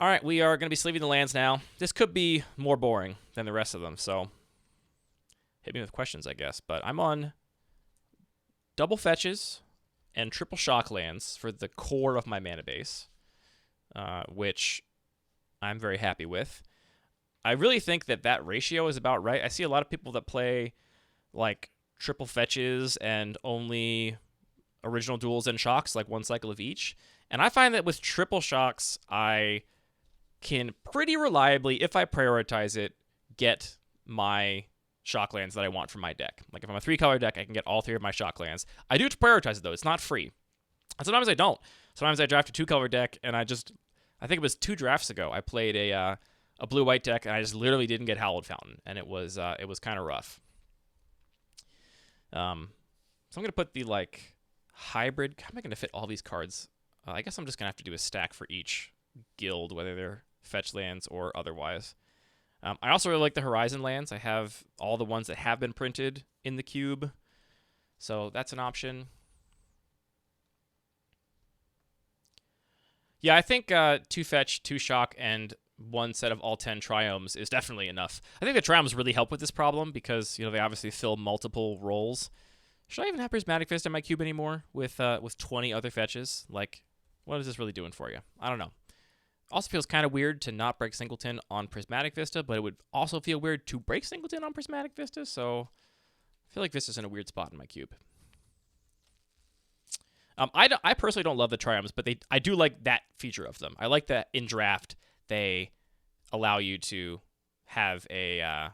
All right, we are going to be sleeving the lands now. This could be more boring than the rest of them, so hit me with questions, I guess. But I'm on double fetches and triple shock lands for the core of my mana base, which I'm very happy with. I really think that ratio is about right. I see a lot of people that play like triple fetches and only original duels and shocks, like one cycle of each. And I find that with triple shocks, I can pretty reliably, if I prioritize it, get my shock lands that I want from my deck. Like if I'm a 3-color deck, I can get all 3 of my shock lands. I do have to prioritize it though. It's not free. And sometimes I don't. Sometimes I draft a 2-color deck, and I think it was 2 drafts ago, I played a blue-white deck, and I just literally didn't get Hallowed Fountain, and it was kind of rough. So I'm gonna put the like hybrid. How am I gonna fit all these cards? I guess I'm just gonna have to do a stack for each guild, whether they're fetch lands or otherwise. I also really like the Horizon lands. I have all the ones that have been printed in the cube, so that's an option. Yeah, I think 2 fetch, 2 shock, and 1 set of all 10 Triomes is definitely enough. I think the Triomes really help with this problem because, you know, they obviously fill multiple roles. Should I even have Prismatic Fist in my cube anymore with 20 other fetches? Like, what is this really doing for you? I don't know. Also feels kind of weird to not break Singleton on Prismatic Vista, but it would also feel weird to break Singleton on Prismatic Vista, so I feel like Vista's in a weird spot in my cube. I personally don't love the Triomes, but I do like that feature of them. I like that in draft they allow you to have a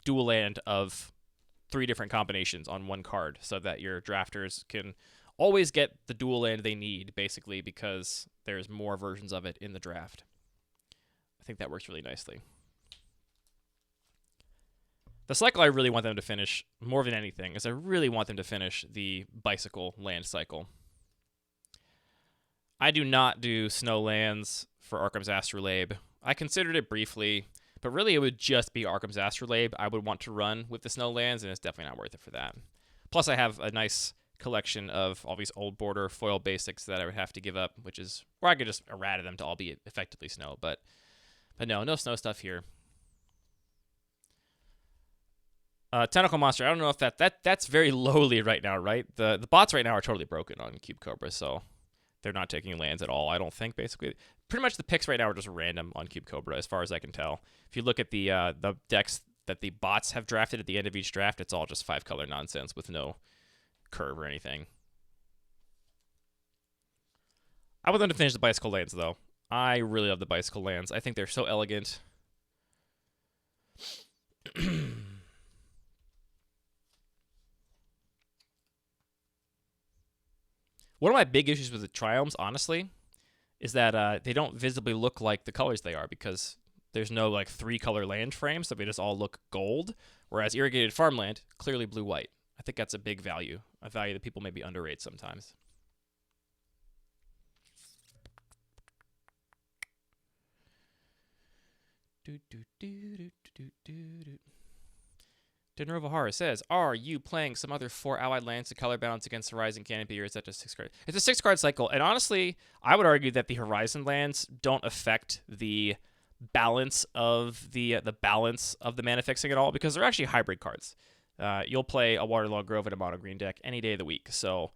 dual land of 3 different combinations on 1 card so that your drafters can always get the dual land they need, basically, because there's more versions of it in the draft. I think that works really nicely. The cycle I really want them to finish, more than anything, is I really want them to finish the bicycle land cycle. I do not do snow lands for Arkham's Astrolabe. I considered it briefly, but really it would just be Arkham's Astrolabe I would want to run with the snow lands, and it's definitely not worth it for that. Plus, I have a nice collection of all these old border foil basics that I would have to give up, which is where I could just errata them to all be effectively snow. But no snow stuff here. Tentacle Monster, I don't know if that's very lowly right now, right? The bots right now are totally broken on Cube Cobra, so they're not taking lands at all, I don't think, basically. Pretty much the picks right now are just random on Cube Cobra, as far as I can tell. If you look at the decks that the bots have drafted at the end of each draft, it's all just 5-color nonsense with no curve or anything. I would love to finish the bicycle lands, though. I really love the bicycle lands. I think they're so elegant. One of my big issues with the Triomes, honestly, is that they don't visibly look like the colors they are because there's no like 3-color land frame, so they just all look gold, whereas irrigated farmland, clearly blue-white. I think that's a big value, a value that people maybe underrate sometimes. Denrova Horror says, are you playing some other 4 allied lands to color balance against Horizon Canopy, or is that just 6 cards? It's a 6-card cycle, and honestly, I would argue that the Horizon lands don't affect the balance of the mana fixing at all, because they're actually hybrid cards. You'll play a Waterlogged Grove in a mono green deck any day of the week, so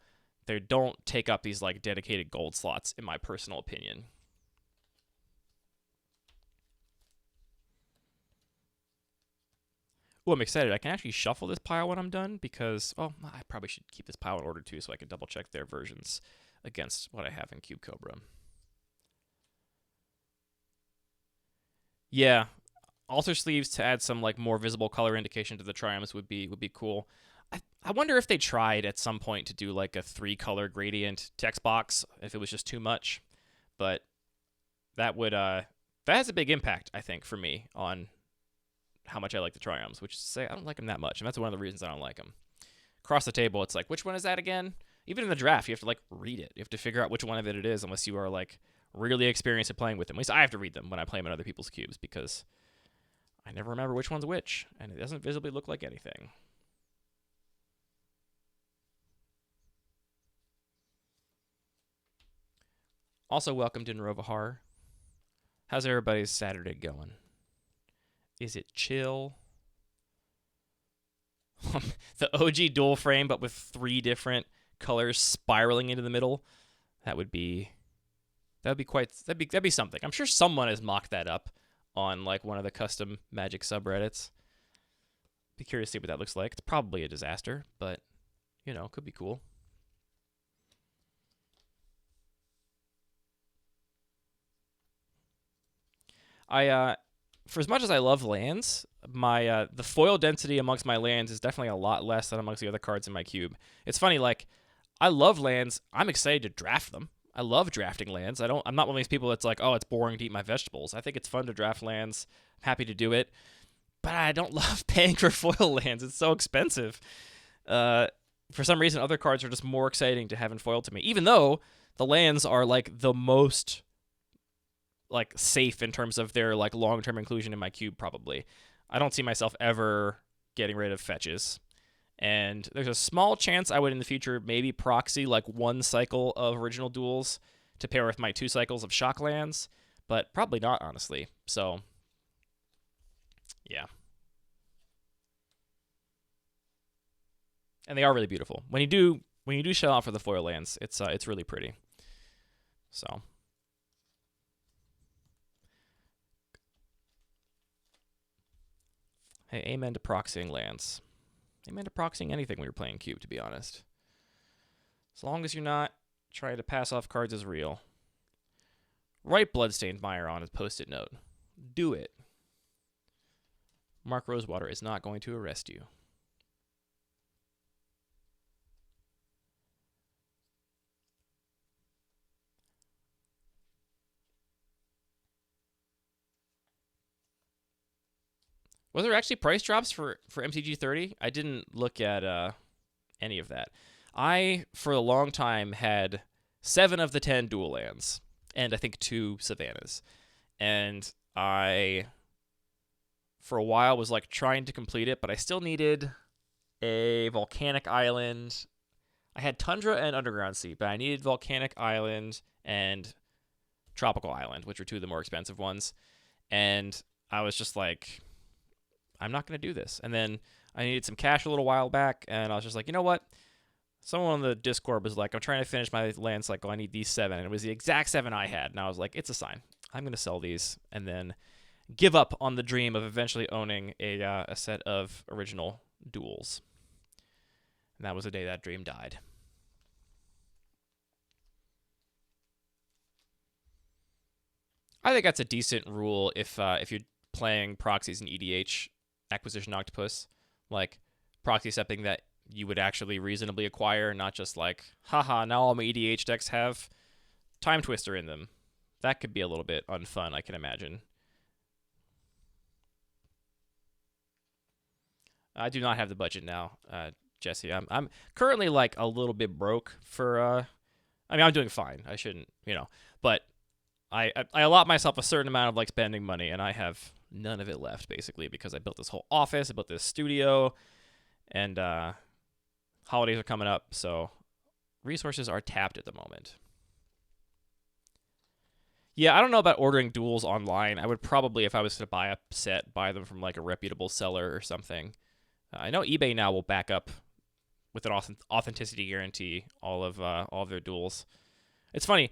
they don't take up these like dedicated gold slots, in my personal opinion. Oh, I'm excited. I can actually shuffle this pile when I'm done because, well, I probably should keep this pile in order too so I can double check their versions against what I have in Cube Cobra. Yeah, alter sleeves to add some like more visible color indication to the Triomes would be cool. I wonder if they tried at some point to do like a 3-color gradient text box if it was just too much, but that would that has a big impact, I think, for me on how much I like the Triomes, which is to say I don't like them that much, and that's one of the reasons I don't like them. Across the table, it's like, which one is that again? Even in the draft, you have to like read it. You have to figure out which one of it is, unless you are like really experienced at playing with them. At least I have to read them when I play them in other people's cubes because I never remember which one's which, and it doesn't visibly look like anything. Also, welcome to Nerova Horror. How's everybody's Saturday going? Is it chill? The OG dual frame, but with 3 different colors spiraling into the middle. That'd be something. I'm sure someone has mocked that up on like one of the custom Magic subreddits. Be curious to see what that looks like. It's probably a disaster, but you know, could be cool. For as much as I love lands, my the foil density amongst my lands is definitely a lot less than amongst the other cards in my cube. It's funny, like I love lands. I'm excited to draft them. I love drafting lands. I'm not one of these people that's like, oh, it's boring to eat my vegetables. I think it's fun to draft lands. I'm happy to do it, but I don't love paying for foil lands. It's so expensive. For some reason, other cards are just more exciting to have in foil to me, even though the lands are like the most like safe in terms of their like long-term inclusion in my cube. Probably, I don't see myself ever getting rid of fetches, and there's a small chance I would in the future maybe proxy like 1 cycle of original duels to pair with my 2 cycles of shock lands, but probably not, honestly. So yeah, and they are really beautiful when you do shell out for the foil lands. It's really pretty. So. Hey, amen to proxying lands. Amen to proxying anything when you're playing cube, to be honest. As long as you're not trying to pass off cards as real. Write Bloodstained Mire on a post-it note. Do it. Mark Rosewater is not going to arrest you. Was there actually price drops for MTG 30? I didn't look at any of that. I, for a long time, had 7 of the 10 dual lands, and I think 2 Savannas. And I, for a while, was like trying to complete it, but I still needed a Volcanic Island. I had Tundra and Underground Sea, but I needed Volcanic Island and Tropical Island, which are 2 of the more expensive ones. And I was just like, I'm not going to do this. And then I needed some cash a little while back, and I was just like, you know what? Someone on the Discord was like, I'm trying to finish my land cycle. I need these 7. And it was the exact 7 I had. And I was like, it's a sign. I'm going to sell these and then give up on the dream of eventually owning a set of original duels. And that was the day that dream died. I think that's a decent rule if you're playing proxies in EDH Acquisition Octopus, like proxy something that you would actually reasonably acquire, not just like, haha, now all my EDH decks have Time Twister in them. That could be a little bit unfun, I can imagine. I do not have the budget now, Jesse. I'm currently like a little bit broke for. I mean, I'm doing fine. I shouldn't, but I allot myself a certain amount of like spending money, and I have none of it left basically because I built this whole office, I built this studio, and holidays are coming up, so resources are tapped at the moment. Yeah, I don't know about ordering duels online. I would probably, if I was to buy a set, buy them from like a reputable seller or something. I know eBay now will back up with an authenticity guarantee all of their duels. It's funny,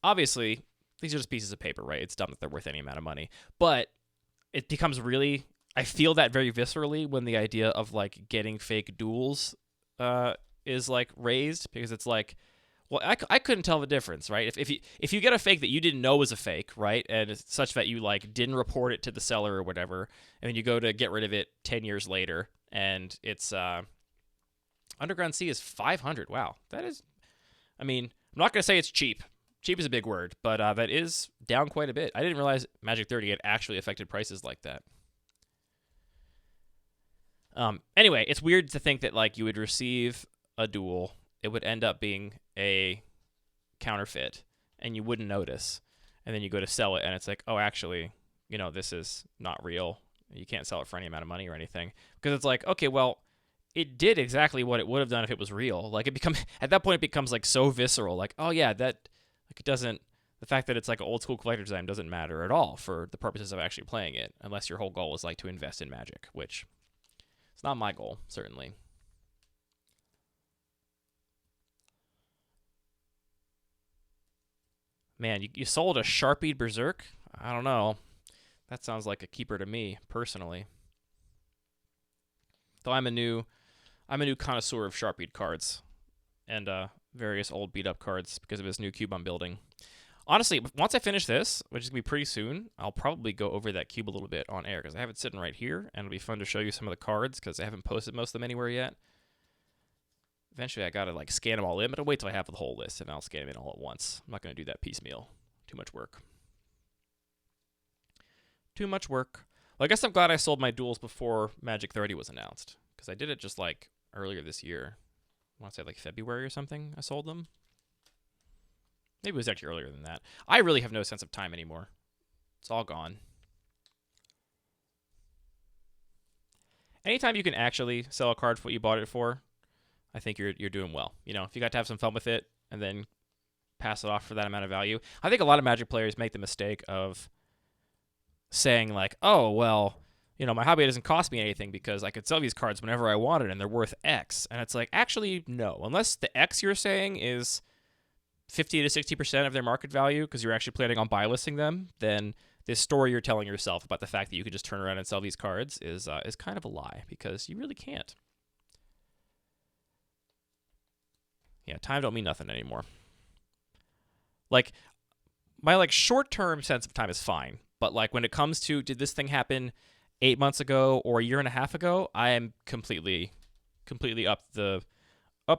obviously these are just pieces of paper, right? It's dumb that they're worth any amount of money, but it becomes really, I feel that very viscerally when the idea of like getting fake duels is like raised, because it's like, well, I couldn't tell the difference, right? If you get a fake that you didn't know was a fake, right, and it's such that you like didn't report it to the seller or whatever, and then you go to get rid of it 10 years later, and it's Underground Sea is 500. Wow, that is, I mean, I'm not gonna say it's cheap. Cheap is a big word, but that is down quite a bit. I didn't realize Magic 30 had actually affected prices like that. Anyway, it's weird to think that like you would receive a duel, it would end up being a counterfeit, and you wouldn't notice. And then you go to sell it, and it's like, oh, actually, this is not real. You can't sell it for any amount of money or anything. Because it's like, okay, well, it did exactly what it would have done if it was real. Like at that point, it becomes like so visceral. Like, oh yeah, that like it doesn't. the fact that it's like an old school collector design doesn't matter at all for the purposes of actually playing it, unless your whole goal is like to invest in Magic, which it's not my goal, certainly. Man, you sold a Sharpied Berserk? I don't know. That sounds like a keeper to me, personally. Though I'm a new connoisseur of Sharpied cards and various old beat up cards because of this new cube I'm building. Honestly, once I finish this, which is going to be pretty soon, I'll probably go over that cube a little bit on air because I have it sitting right here, and it'll be fun to show you some of the cards because I haven't posted most of them anywhere yet. Eventually, I got to like scan them all in, but I'll wait till I have the whole list, and I'll scan them in all at once. I'm not going to do that piecemeal. Too much work. Too much work. Well, I guess I'm glad I sold my duels before Magic 30 was announced because I did it just like earlier this year. I want to say like February or something I sold them. Maybe it was actually earlier than that. I really have no sense of time anymore. It's all gone. Anytime you can actually sell a card for what you bought it for, I think you're doing well. You know, if you got to have some fun with it and then pass it off for that amount of value. I think a lot of Magic players make the mistake of saying like, oh, well, you know, my hobby doesn't cost me anything because I could sell these cards whenever I wanted and they're worth X. And it's like, actually, no. Unless the X you're saying is 50 to 60% of their market value because you're actually planning on buy listing them, then this story you're telling yourself about the fact that you could just turn around and sell these cards is kind of a lie because you really can't. Yeah, time don't mean nothing anymore. Like, my like short-term sense of time is fine, but like when it comes to did this thing happen 8 months ago or a year and a half ago, I am completely up the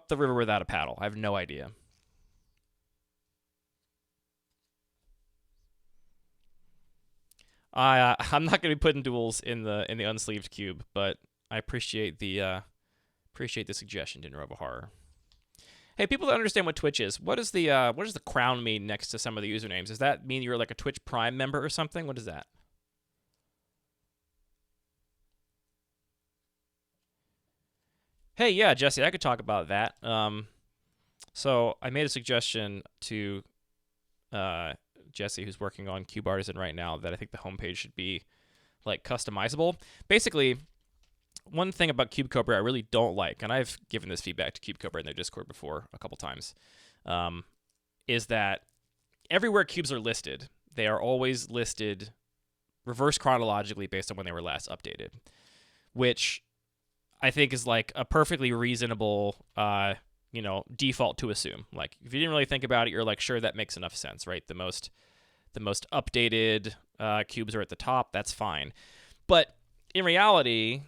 river without a paddle. I have no idea. I'm not going to be putting duels in the unsleeved cube, but I appreciate the suggestion, Dinner of a Horror. Hey, people that understand what Twitch is, what does the crown mean next to some of the usernames? Does that mean you're like a Twitch Prime member or something? What is that? Hey, yeah, Jesse, I could talk about that. So I made a suggestion to Jesse, who's working on Cube Artisan right now, that I think the homepage should be like customizable. Basically, one thing about Cube Cobra I really don't like, and I've given this feedback to Cube Cobra in their Discord before a couple times, is that everywhere cubes are listed, they are always listed reverse chronologically based on when they were last updated, which I think is like a perfectly reasonable default to assume. Like if you didn't really think about it, you're like, sure, that makes enough sense, right? The most updated cubes are at the top. That's fine. But in reality,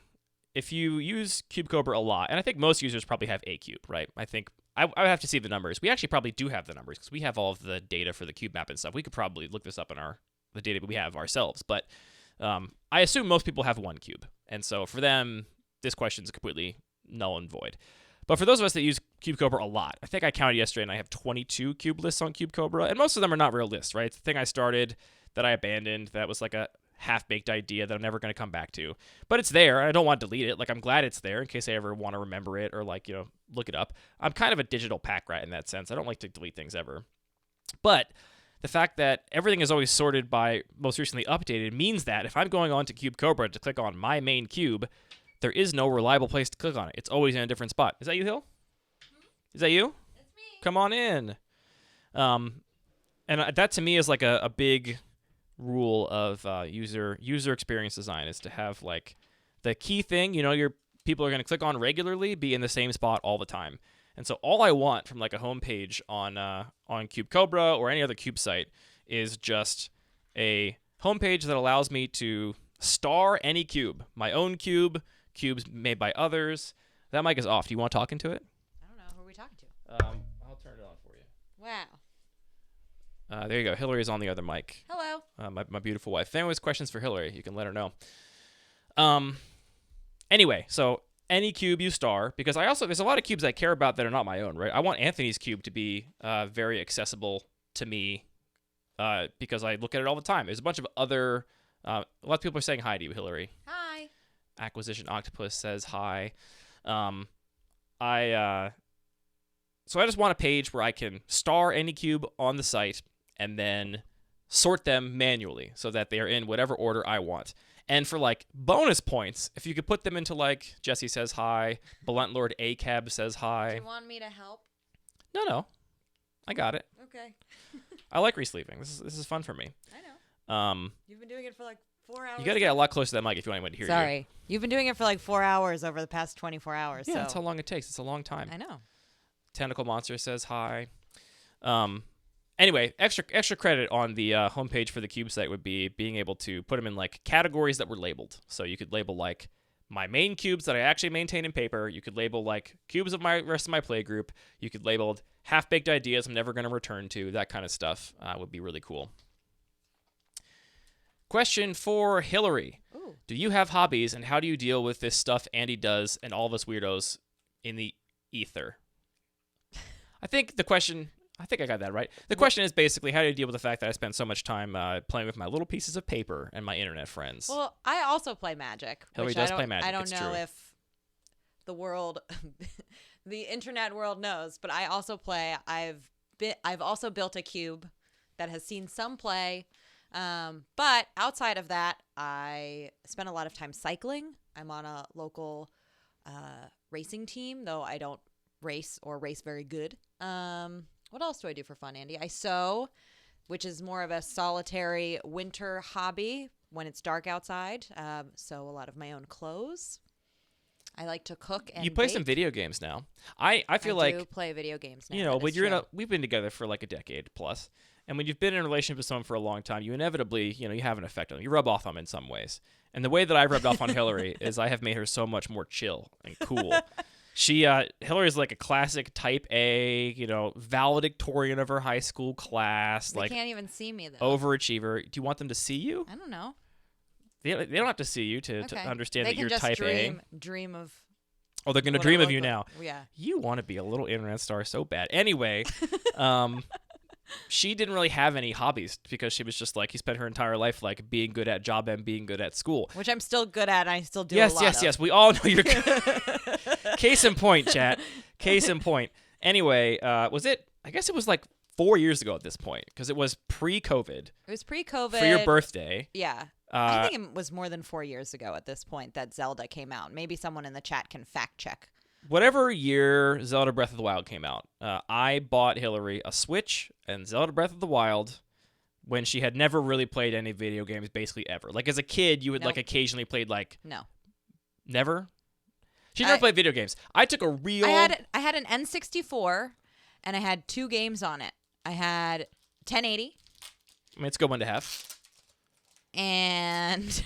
if you use Cube Cobra a lot, and I think most users probably have a cube, right? I think I would have to see the numbers. We actually probably do have the numbers because we have all of the data for the cube map and stuff. We could probably look this up in the data we have ourselves. But I assume most people have one cube. And so for them, this question is completely null and void. But for those of us that use Cube Cobra a lot, I think I counted yesterday and I have 22 cube lists on Cube Cobra, and most of them are not real lists, right? It's the thing I started that I abandoned that was like a half-baked idea that I'm never going to come back to. But it's there, and I don't want to delete it. Like, I'm glad it's there in case I ever want to remember it or, like, look it up. I'm kind of a digital pack rat in that sense. I don't like to delete things ever. But the fact that everything is always sorted by most recently updated means that if I'm going on to Cube Cobra to click on my main cube, there is no reliable place to click on it. It's always in a different spot. Is that you, Hill? Is that you? That's me. Come on in. And that to me is like a big rule of user experience design, is to have like the key thing, your people are going to click on regularly, be in the same spot all the time. And so all I want from like a homepage on Cube Cobra or any other cube site is just a homepage that allows me to star any cube, my own cube, cubes made by others. That mic is off. Do you want to talk into it? I don't know. Who are we talking to? I'll turn it on for you. Wow. There you go. Hillary's on the other mic. Hello. My beautiful wife. If anyone has questions for Hillary, you can let her know. Anyway, so any cube you star, because there's a lot of cubes I care about that are not my own, right? I want Anthony's cube to be very accessible to me because I look at it all the time. There's a bunch of other, a lot of people are saying hi to you, Hillary. Hi. Acquisition Octopus says hi. So I just want a page where I can star any cube on the site, and then sort them manually so that they are in whatever order I want. And for like bonus points, if you could put them into like Jesse says hi, Blunt Lord ACAB says hi. Do you want me to help? No. I got it. Okay. I like Resleeving. This is fun for me. I know. You've been doing it for like 4 hours. You got to get a lot closer to that mic if you want anyone to hear you. Sorry. You've been doing it for like 4 hours over the past 24 hours. Yeah, that's how long it takes. It's a long time. I know. Tentacle Monster says hi. Anyway, extra credit on the homepage for the Cube site would be being able to put them in like categories that were labeled. So you could label like my main cubes that I actually maintain in paper. You could label like cubes of my rest of my play group. You could label half-baked ideas I'm never going to return to. That kind of stuff would be really cool. Question for Hillary. Ooh. Do you have hobbies, and how do you deal with this stuff Andy does and all of us weirdos in the ether? I think I got that right. The question is basically, how do you deal with the fact that I spend so much time playing with my little pieces of paper and my internet friends? Well, I also play Magic. Hillary does play Magic. I don't it's know true. if the world, the internet world knows, but I also play. I've also built a cube that has seen some play. But outside of that, I spend a lot of time cycling. I'm on a local racing team, though I don't race very good. What else do I do for fun, Andy? I sew, which is more of a solitary winter hobby when it's dark outside. Sew a lot of my own clothes. I like to cook and you play bake. some video games now. I feel I like do play video games now. You know, but we've been together for like a decade plus, and when you've been in a relationship with someone for a long time, you inevitably, you have an effect on them. You rub off on them in some ways. And the way that I've rubbed off on Hillary is I have made her so much more chill and cool. Hillary's like a classic type A, valedictorian of her high school class. They like can't even see me, though. Overachiever. Do you want them to see you? I don't know. They don't have to see you to understand that you're type A. They can just dream of. Oh, they're going to dream of you now. Yeah. You want to be a little internet star so bad. Anyway, she didn't really have any hobbies because she was just like, he spent her entire life like being good at job and being good at school. Which I'm still good at, and I still do a lot of. Yes. We all know you're good. Case in point, chat. Case in point. Anyway, I guess it was like 4 years ago at this point because it was pre-COVID. It was pre-COVID. For your birthday. Yeah. I think it was more than 4 years ago at this point that Zelda came out. Maybe someone in the chat can fact check. Whatever year Zelda Breath of the Wild came out, I bought Hillary a Switch and Zelda Breath of the Wild when she had never really played any video games basically ever. Like as a kid, you would like occasionally played like... No. Never? She never played video games. I took a real... I had an N64 and I had 2 games on it. I had 1080. I mean, it's a good one to have. And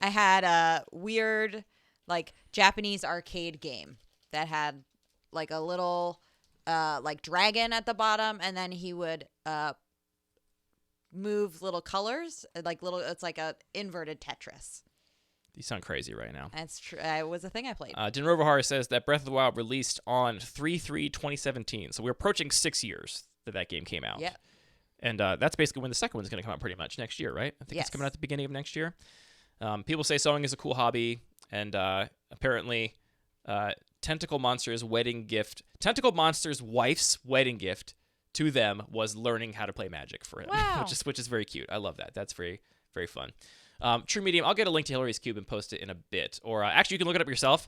I had a weird, like, Japanese arcade game that had, like, a little, like, dragon at the bottom, and then he would move little colors, it's like a inverted Tetris. You sound crazy right now. That's true. It was a thing I played. Dinrovahar says that Breath of the Wild released on 3/3/2017, so we're approaching 6 years that game came out. Yeah. And that's basically when the second one's going to come out pretty much next year, right? I think it's coming out at the beginning of next year. People say sewing is a cool hobby, and apparently Tentacle Monster's wife's wedding gift to them was learning how to play Magic for him, wow. which is very cute. I love that. That's very, very fun. True Medium, I'll get a link to Hillary's cube and post it in a bit. Or actually, you can look it up yourself.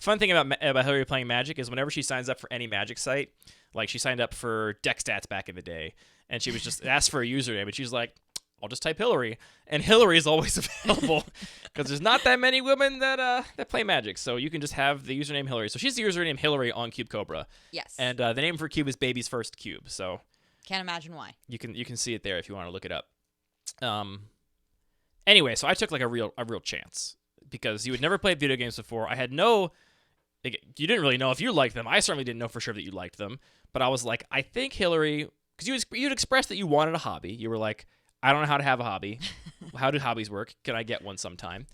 Fun thing about Hillary playing Magic is whenever she signs up for any Magic site, like she signed up for Deck Stats back in the day, and she was just asked for a username, and she's like, I'll just type Hillary. And Hillary is always available because there's not that many women that play Magic. So you can just have the username Hillary. So she's the username Hillary on Cube Cobra. Yes. And the name for cube is Baby's First Cube. So can't imagine why. You can see it there if you want to look it up. Anyway, so I took like a real chance because you had never played video games before. I had you didn't really know if you liked them. I certainly didn't know for sure that you liked them. But I was like, I think Hillary, because you'd expressed that you wanted a hobby. You were like, I don't know how to have a hobby. How do hobbies work? Can I get one sometime?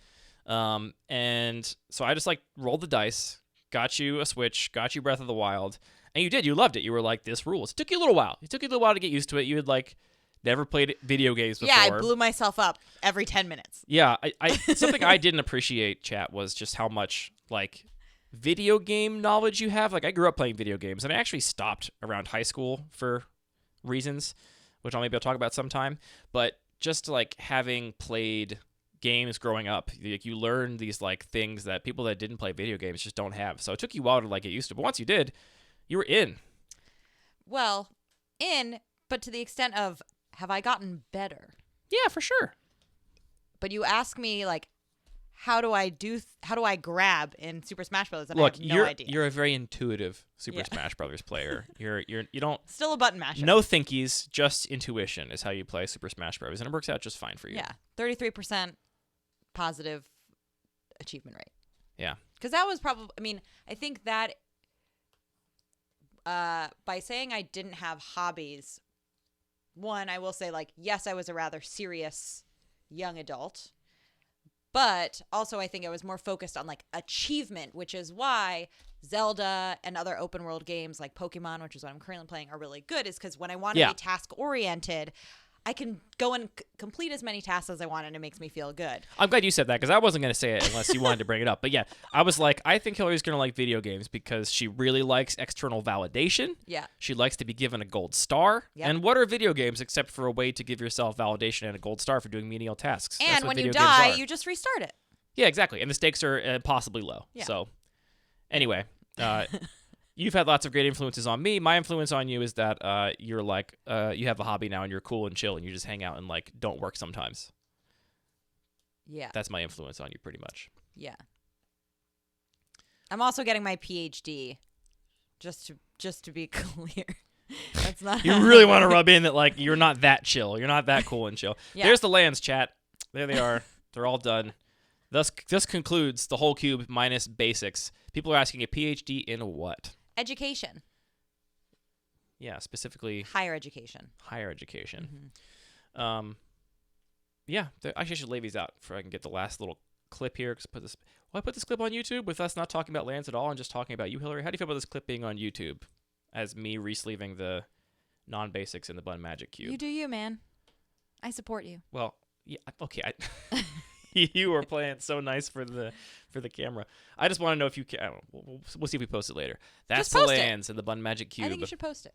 And so I just like rolled the dice, got you a Switch, got you Breath of the Wild, and you did. You loved it. You were like, this rules. It took you a little while. It took you a little while to get used to it. You had like never played video games before. Yeah, I blew myself up every 10 minutes. Yeah, I something I didn't appreciate, chat, was just how much like video game knowledge you have. Like I grew up playing video games, and I actually stopped around high school for reasons. which I'll maybe talk about sometime. But just like having played games growing up, like you learn these like things that people that didn't play video games just don't have. So it took you a while to like get used to, but once you did, you were in. Well, but to the extent of, have I gotten better? Yeah, for sure. But you ask me like, how do I grab in Super Smash Bros? And Look, I have no idea. You're a very intuitive Super Smash Brothers player. You don't still a button masher. no thinkies, just intuition is how you play Super Smash Bros. And it works out just fine for you. Yeah, 33% positive achievement rate. Yeah, because that was probably. I mean, I think that by saying I didn't have hobbies, one, I will say like, yes, I was a rather serious young adult. But also I think I was more focused on like achievement, which is why Zelda and other open world games like Pokemon, which is what I'm currently playing, are really good, is because when I want to be task oriented, I can go and complete as many tasks as I want, and it makes me feel good. I'm glad you said that, because I wasn't going to say it unless you wanted to bring it up. But yeah, I was like, I think Hillary's going to like video games because she really likes external validation. Yeah. She likes to be given a gold star. Yep. And what are video games except for a way to give yourself validation and a gold star for doing menial tasks? And when you die, you just restart it. Yeah, exactly. And the stakes are impossibly low. Yeah. So anyway, you've had lots of great influences on me. My influence on you is that you're like, you have a hobby now and you're cool and chill and you just hang out and like don't work sometimes. Yeah. That's my influence on you pretty much. Yeah. I'm also getting my PhD, just to be clear. That's not. You really want to rub in that like you're not that chill. You're not that cool and chill. Yeah. There's the lands, chat. There they are. They're all done. This concludes the whole cube minus basics. People are asking a PhD in what? Education. Yeah, specifically higher education. Higher education. Mm-hmm. Yeah, actually I should lay these out so I can get the last little clip here. Will I put this clip on YouTube with us not talking about lands at all and just talking about you, Hillary? How do you feel about this clip being on YouTube as me resleeving the non-basics in the Bun Magic Cube? You do you, man. I support you. Well, yeah, okay. You were playing so nice for the camera. I just want to know if you can. We'll see if we post it later. That's just post the lands in the Bun Magic Cube. I think you should post it.